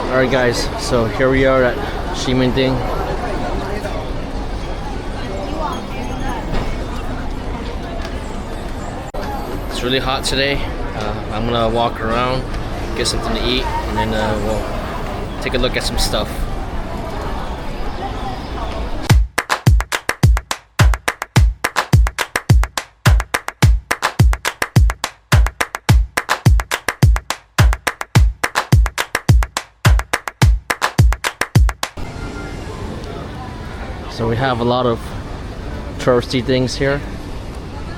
Alright guys, so here we are at Ximending. It's really hot today. I'm gonna walk around, get something to eat, and then we'll take a look at some stuff. So we have a lot of touristy things here.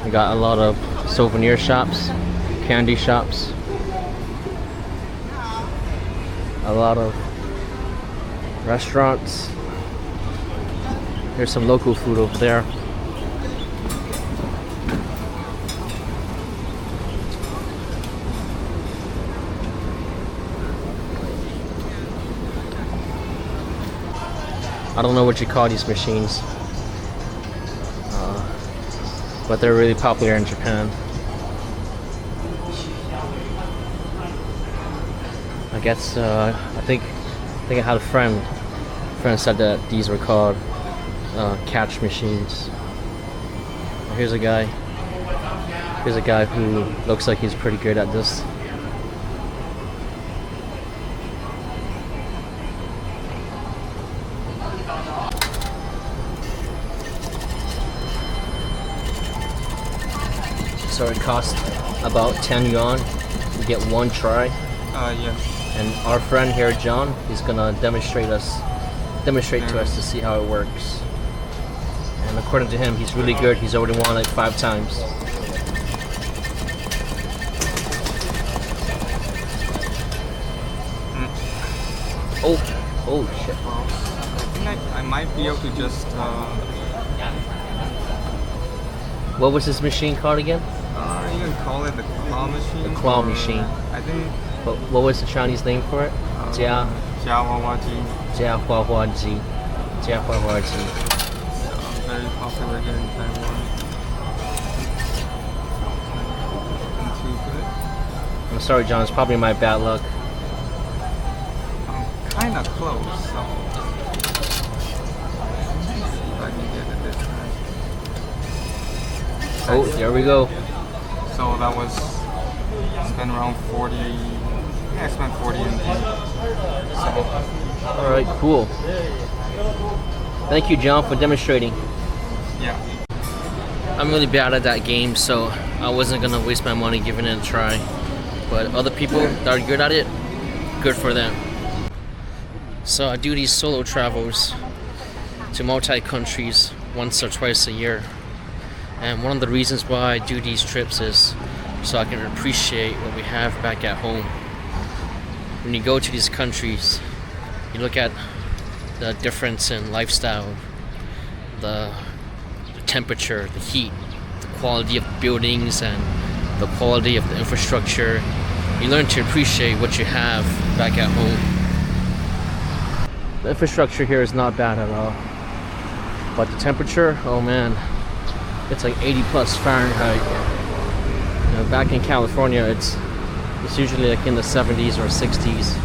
We got a lot of souvenir shops, candy shops, a lot of restaurants. There's some local food over there. I don't know what you call these machines, but they're really popular in Japan. I guess I think I had a friend said that these were called catch machines. Here's a guy who looks like he's pretty good at this. So it costs about 10 yuan. You get one try. Yes. And our friend here, John, he's gonna demonstrate to us to see how it works. And according to him, he's really good. He's already won like 5 times. Oh shit. Well, I think I might be able to just. What was this machine called again? You can call it the claw machine. The claw machine. I think. What was the Chinese name for it? Jia Hua Ji. Very popular here in Taiwan. Not too good. I'm sorry, John. It's probably my bad luck. I'm kind of close, so if I can get it this time. Oh, there we go. So that was spent around 40. Yeah, I spent 40 NT. So. All right, cool. Thank you, John, for demonstrating. Yeah. I'm really bad at that game, so I wasn't gonna waste my money giving it a try. But other people that are good at it, good for them. So I do these solo travels to multi-countries once or twice a year. And one of the reasons why I do these trips is so I can appreciate what we have back at home. When you go to these countries, you look at the difference in lifestyle, the temperature, the heat, the quality of the buildings, and the quality of the infrastructure. You learn to appreciate what you have back at home. The infrastructure here is not bad at all, but the temperature, oh man, it's like 80 plus Fahrenheit. You know, back in California, it's usually like in the 70s or 60s,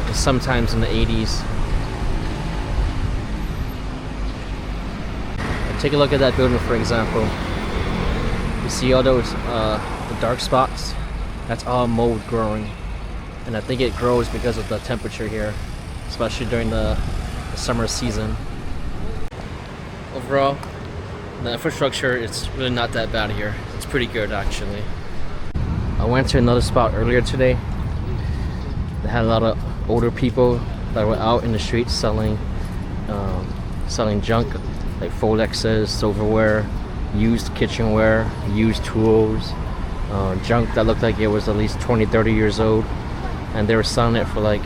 and sometimes in the 80s. Take a look at that building, for example. You see all those the dark spots? That's all mold growing, and I think it grows because of the temperature here, especially during the summer season. Overall, the infrastructure is really not that bad here. It's pretty good, actually. I went to another spot earlier today. They had a lot of older people that were out in the streets selling junk like Rolexes, silverware, used kitchenware, used tools, junk that looked like it was at least 20-30 years old, and they were selling it for like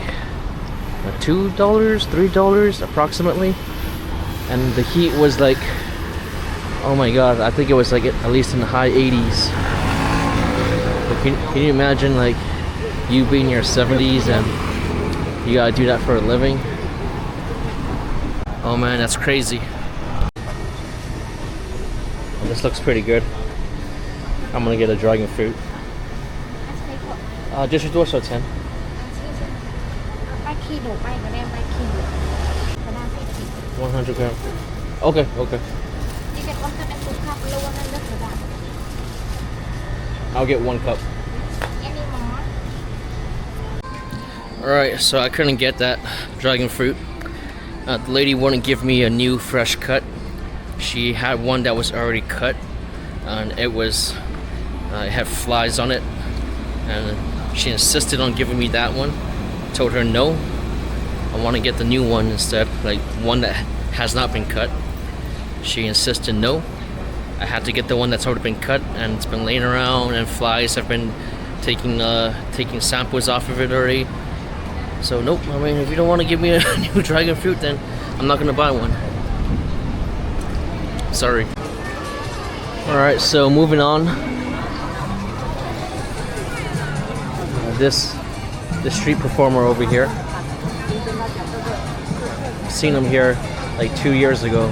$2, $3 approximately. And the heat was like, oh my god, I think it was like at least in the high 80s. But can you imagine like you being in your 70s and you gotta do that for a living? Oh man, that's crazy. Well, this looks pretty good. I'm gonna get a dragon fruit. 这是多少钱? ขี้หนูไปก็ได้ไปขี้หนูก็ได้ไปขี้ 100 gram. Okay, okay. นี่เป็นว่าจะเป็นซุปข้าวล้วนนั่นเลือกก็ได้ I'll get 1 cup. any more Alright, so I couldn't get that dragon fruit. The lady wouldn't give me a new fresh cut. She had one that was already cut, and it had flies on it, and she insisted on giving me that one. Told her no, I want to get the new one instead, like one that has not been cut. She insisted no. I had to get the one that's already been cut, and it's been laying around, and flies have been taking samples off of it already. So nope, I mean, if you don't want to give me a new dragon fruit, then I'm not gonna buy one. Sorry. Alright, so moving on. This street performer over here. Seen him here like 2 years ago.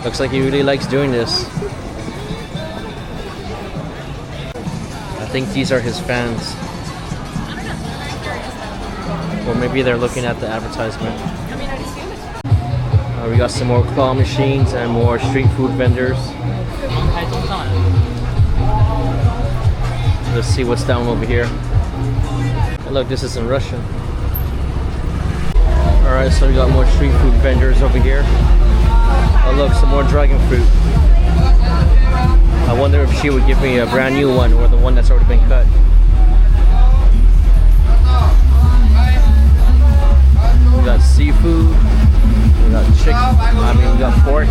Looks like he really likes doing this. I think these are his fans. Or maybe they're looking at the advertisement. We got some more claw machines and more street food vendors. Let's see what's down over here. Oh, look, this is in Russian. Alright, so we got more street food vendors over here. Oh look, some more dragon fruit. I wonder if she would give me a brand new one or the one that's already been cut. We got seafood. We got chicken. We got pork. A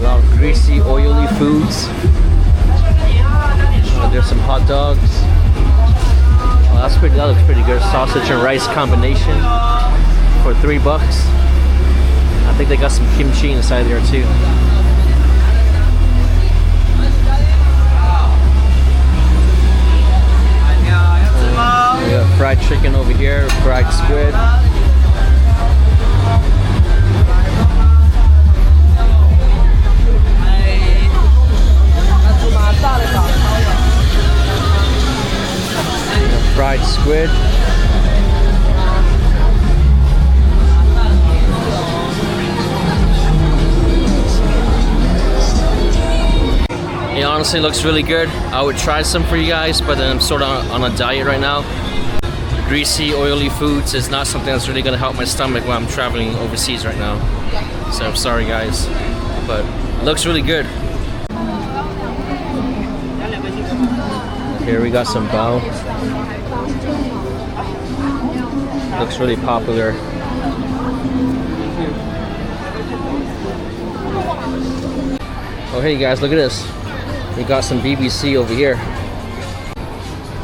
lot of greasy, oily foods. There's some hot dogs. Oh, that looks pretty good. Sausage and rice combination for $3. I think they got some kimchi inside there too. We got fried chicken over here, fried squid. Fried squid. It honestly looks really good. I would try some for you guys, but I'm sort of on a diet right now. Greasy, oily foods is not something that's really going to help my stomach while I'm traveling overseas right now. So I'm sorry guys, but it looks really good. Here we got some bao. Looks really popular. Oh hey guys, look at this. We got some BBC over here.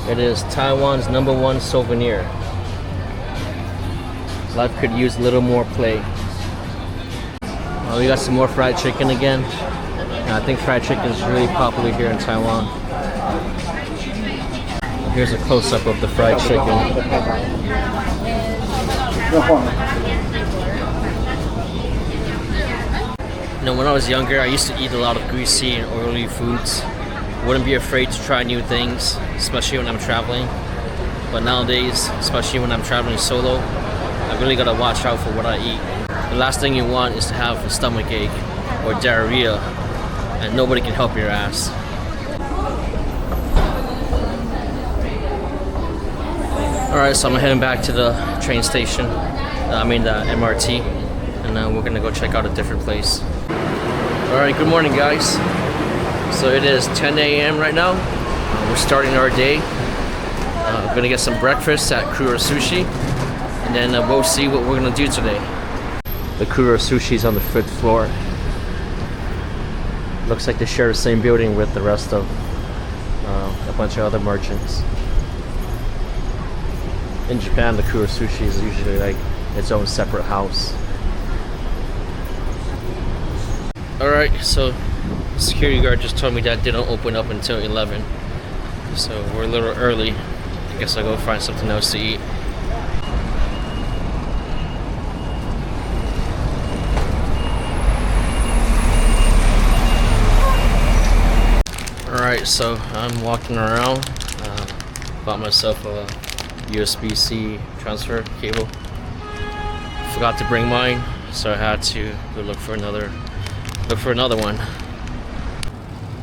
It is Taiwan's #1 souvenir. Life could use a little more play. We got some more fried chicken again. I think fried chicken is really popular here in Taiwan. Here's a close-up of the fried chicken. You know, when I was younger, I used to eat a lot of greasy and oily foods. Wouldn't be afraid to try new things, especially when I'm traveling. But nowadays, especially when I'm traveling solo, I really gotta watch out for what I eat. The last thing you want is to have a stomach ache or diarrhea, and nobody can help your ass. Alright, so I'm heading back to the train station, the MRT, and we're gonna go check out a different place. Alright, good morning guys. So it is 10 a.m. right now. We're starting our day. We're gonna get some breakfast at Kura Sushi, and then we'll see what we're gonna do today. The Kura Sushi is on the 5th floor. Looks like they share the same building with the rest of a bunch of other merchants. In Japan, the Kura Sushi is usually like its own separate house. Alright, so the security guard just told me that they don't open up until 11. So we're a little early. I guess I'll go find something else to eat. Alright, so I'm walking around. Bought myself a USB-C transfer cable. Forgot to bring mine, so I had to go look for another one.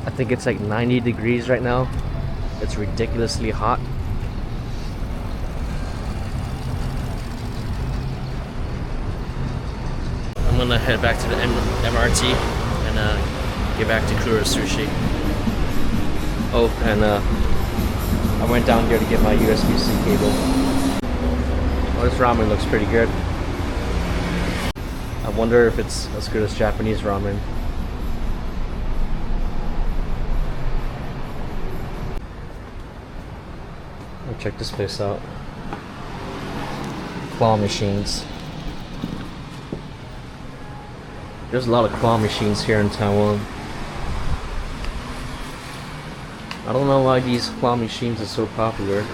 I think it's like 90 degrees right now. It's ridiculously hot. I'm gonna head back to the MRT and get back to Kura Sushi. Oh, and I went down here to get my USB-C cable. Oh, this ramen looks pretty good. I wonder if it's as good as Japanese ramen. Check this place out. Claw machines. There's a lot of claw machines here in Taiwan. I don't know why these claw machines are so popular.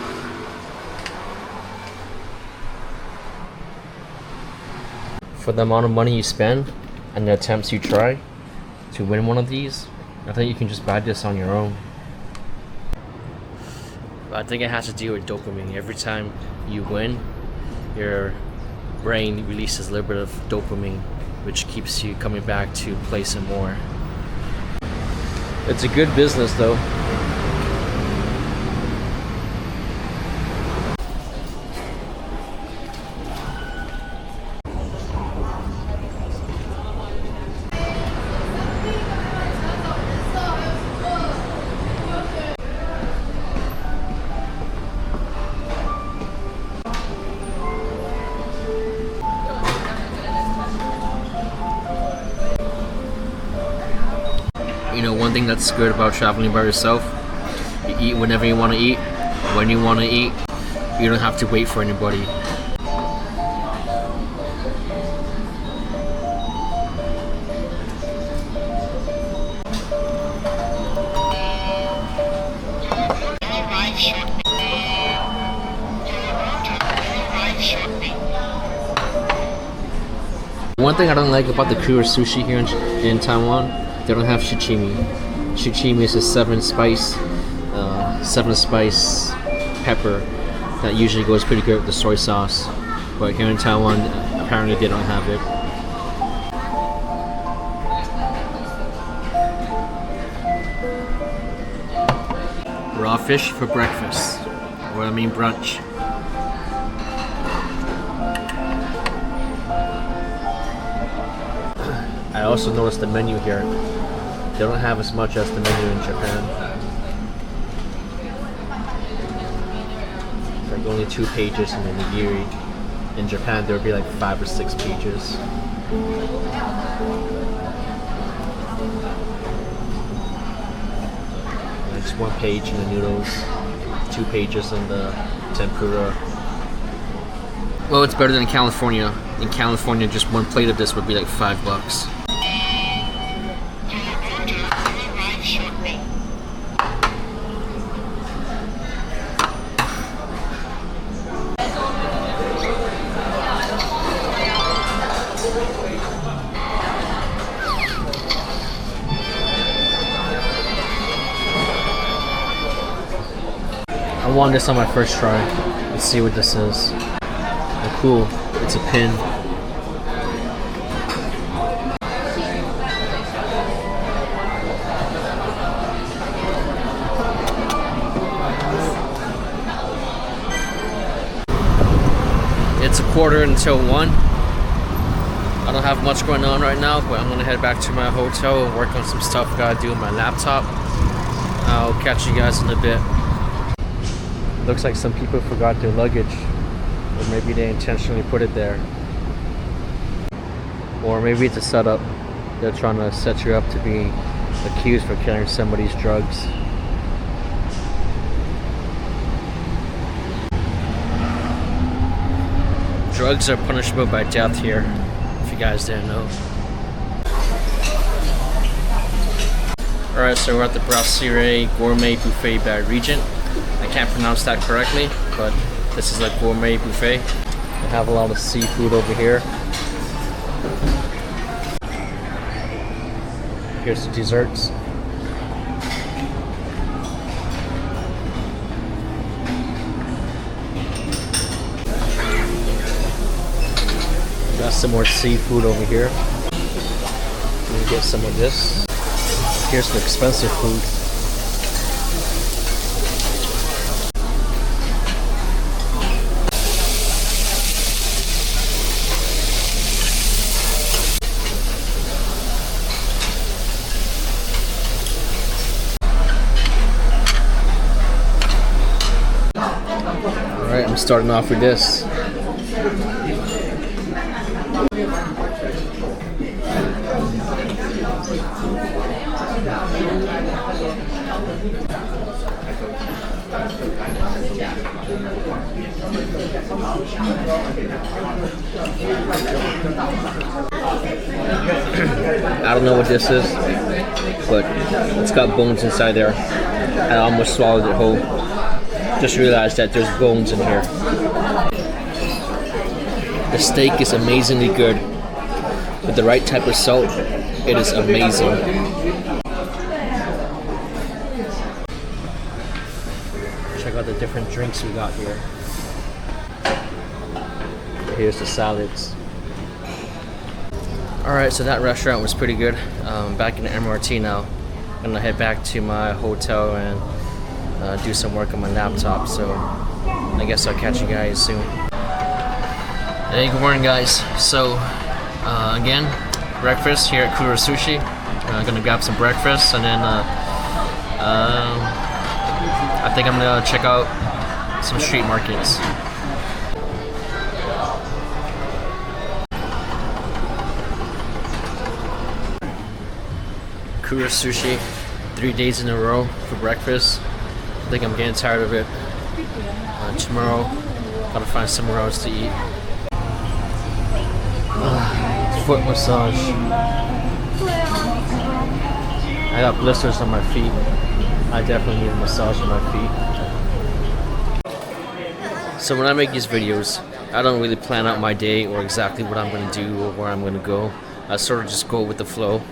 For the amount of money you spend and the attempts you try to win one of these, I think you can just buy this on your own. I think it has to do with dopamine. Every time you win, your brain releases a little bit of dopamine, which keeps you coming back to play some more. It's a good business though. You know, one thing that's good about traveling by yourself, you eat whenever you want to eat, when you want to eat. You don't have to wait for anybody. One thing I don't like about the Kura Sushi here in Taiwan, they don't have shichimi. Shichimi is a seven spice pepper that usually goes pretty good with the soy sauce. But here in Taiwan, apparently they don't have it. Raw fish for breakfast, or I mean brunch. I also noticed the menu here. They don't have as much as the menu in Japan. It's like only 2 pages in the nigiri. In Japan, there would be like 5 or 6 pages. And just 1 page in the noodles, 2 pages in the tempura. Well, it's better than California. In California, just 1 plate of this would be like $5. I want this on my first try. Let's see what this is. Oh, cool. It's a pin. It's 1:15 I don't have much going on right now, but I'm gonna head back to my hotel and work on some stuff I gotta do on my laptop. I'll catch you guys in a bit. Looks like some people forgot their luggage, or maybe they intentionally put it there, or maybe it's a setup. They're trying to set you up to be accused for carrying somebody's drugs. Drugs are punishable by death here, if you guys didn't know. Alright, so we're at the Brasserie Gourmet Buffet by Regent. I can't pronounce that correctly, but this is a gourmet buffet. They have a lot of seafood over here. Here's the desserts. Got some more seafood over here. Let me get some of this. Here's the expensive food. Alright, I'm starting off with this. I don't know what this is, but it's got bones inside there. I almost swallowed it whole. Just realized that there's bones in here. The steak is amazingly good. With the right type of salt, it is amazing. Check out the different drinks we got here. Here's the salads. Alright, so that restaurant was pretty good. Back in the MRT now. I'm gonna head back to my hotel and do some work on my laptop. So I guess I'll catch you guys soon. Hey, good morning guys. So again, breakfast here at Kura Sushi. Gonna grab some breakfast and then I think I'm gonna check out some street markets. Kura Sushi, 3 days in a row for breakfast. I think I'm getting tired of it. Tomorrow, gotta find somewhere else to eat. Foot massage. I got blisters on my feet. I definitely need a massage on my feet. So when I make these videos, I don't really plan out my day or exactly what I'm going to do or where I'm going to go. I sort of just go with the flow.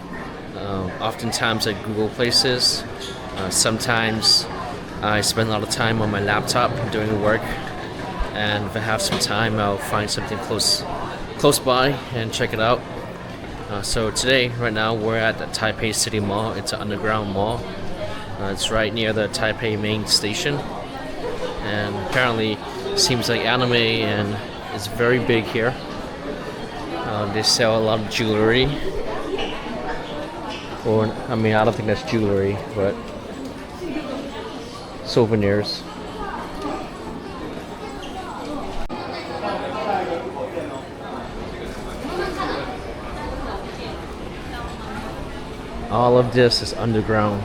Oftentimes I Google places. Sometimes I spend a lot of time on my laptop doing work. And if I have some time, I'll find something close by and check it out. So today, right now, we're at the Taipei City Mall. It's an underground mall. It's right near the Taipei main station. And apparently, it seems like anime and it's very big here. They sell a lot of jewelry. Or, I mean, I don't think that's jewelry, but souvenirs. All of this is underground.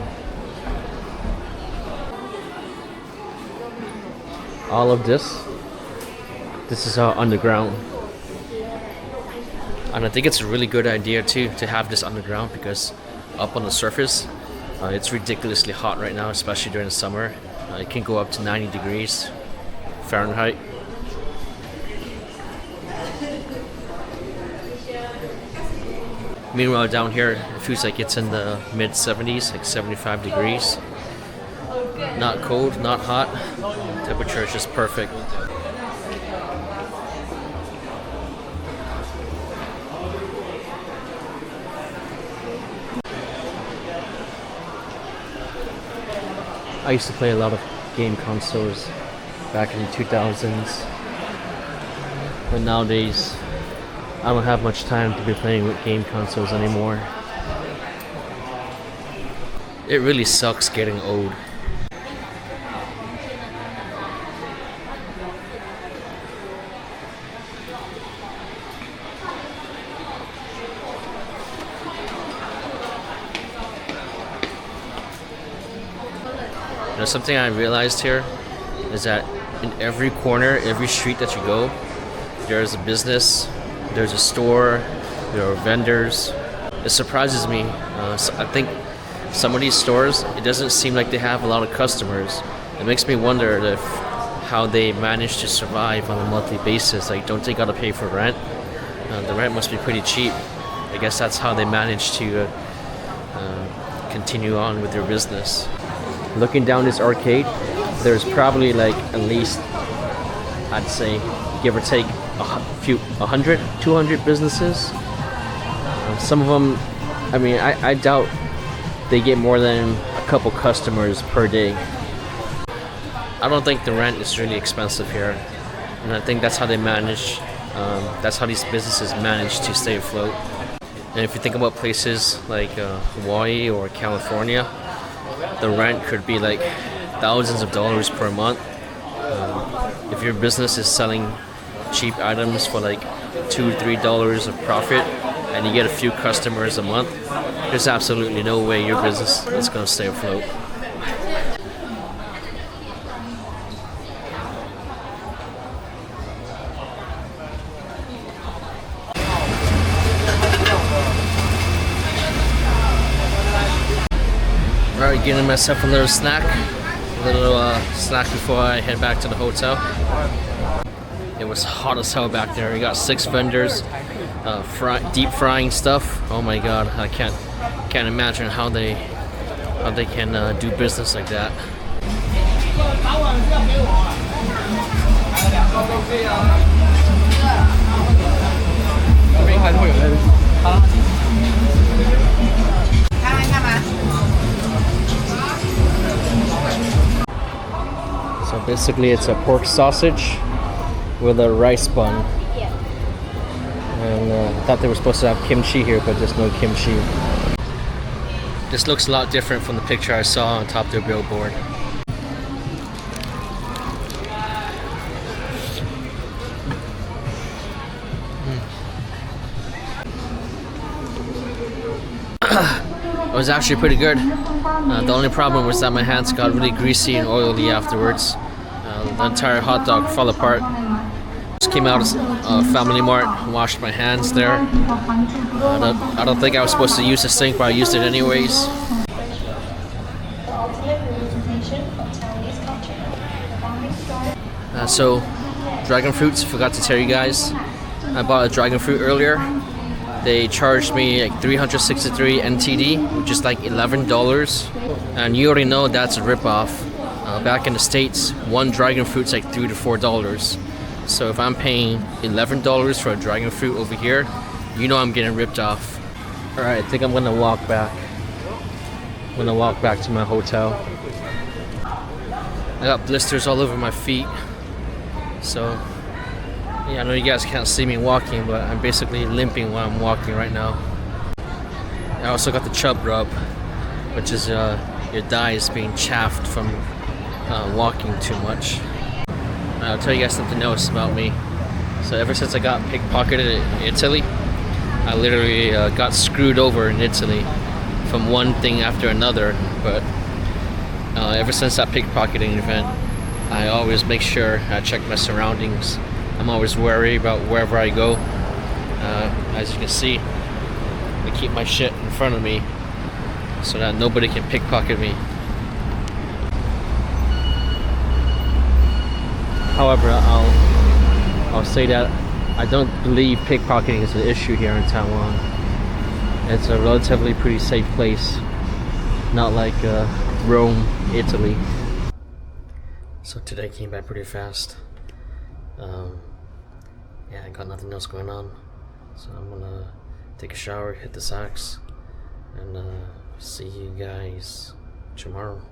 All of this is all underground. And I think it's a really good idea too to have this underground because up on the surface, it's ridiculously hot right now, especially during the summer. It can go up to 90 degrees Fahrenheit. Meanwhile, down here, it feels like it's in the mid 70s, like 75 degrees. Not cold, not hot. Temperature is just perfect. I used to play a lot of game consoles back in the 2000s. But nowadays, I don't have much time to be playing with game consoles anymore. It really sucks getting old. You know, something I realized here is that in every corner, every street that you go, there's a business, there's a store, there are vendors. It surprises me. So I think some of these stores, it doesn't seem like they have a lot of customers. It makes me wonder if how they manage to survive on a monthly basis. Like, don't they gotta pay for rent? The rent must be pretty cheap. I guess that's how they manage to continue on with their business. Looking down this arcade, there's probably like at least, I'd say, give or take a hundred, 200 businesses. Some of them, I mean, I doubt they get more than a couple customers per day. I don't think the rent is really expensive here, and I think that's how they manage. That's how these businesses manage to stay afloat. And if you think about places like Hawaii or California, the rent could be like thousands of dollars per month. If your business is selling cheap items for like $2-3 of profit and you get a few customers a month, there's absolutely no way your business is going to stay afloat. Alright, getting myself a little snack. Snack before I head back to the hotel. It was hot as hell back there. We got 6 vendors deep frying stuff. Oh my god, I can't imagine how they can do business like that. So basically it's a pork sausage with a rice bun. And I thought they were supposed to have kimchi here, but there's no kimchi. This looks a lot different from the picture I saw on top of their billboard. It was actually pretty good. The only problem was that my hands got really greasy and oily afterwards. The entire hot dog fell apart. Just came out of Family Mart, washed my hands there. I don't think I was supposed to use the sink, but I used it anyways. So, dragon fruits, forgot to tell you guys. I bought a dragon fruit earlier. They charged me like 363 NTD, which is like $11. And you already know that's a ripoff. Back in the States, one dragon fruit's like $3 to $4. So if I'm paying $11 for a dragon fruit over here, you know I'm getting ripped off. Alright, I think I'm gonna walk back. I'm gonna walk back to my hotel. I got blisters all over my feet. So, yeah, I know you guys can't see me walking, but I'm basically limping while I'm walking right now. I also got the chub rub, which is your thighs being chaffed from walking too much. I'll tell you guys something else about me. So ever since I got pickpocketed in Italy, I literally got screwed over in Italy from one thing after another. But ever since that pickpocketing event, I always make sure I check my surroundings. I'm always worried about wherever I go. As you can see, I keep my shit in front of me so that nobody can pickpocket me. However, I'll say that I don't believe pickpocketing is an issue here in Taiwan. It's a relatively pretty safe place, not like Rome, Italy. So today came back pretty fast. Yeah, I got nothing else going on, so I'm gonna take a shower, hit the socks, and see you guys tomorrow.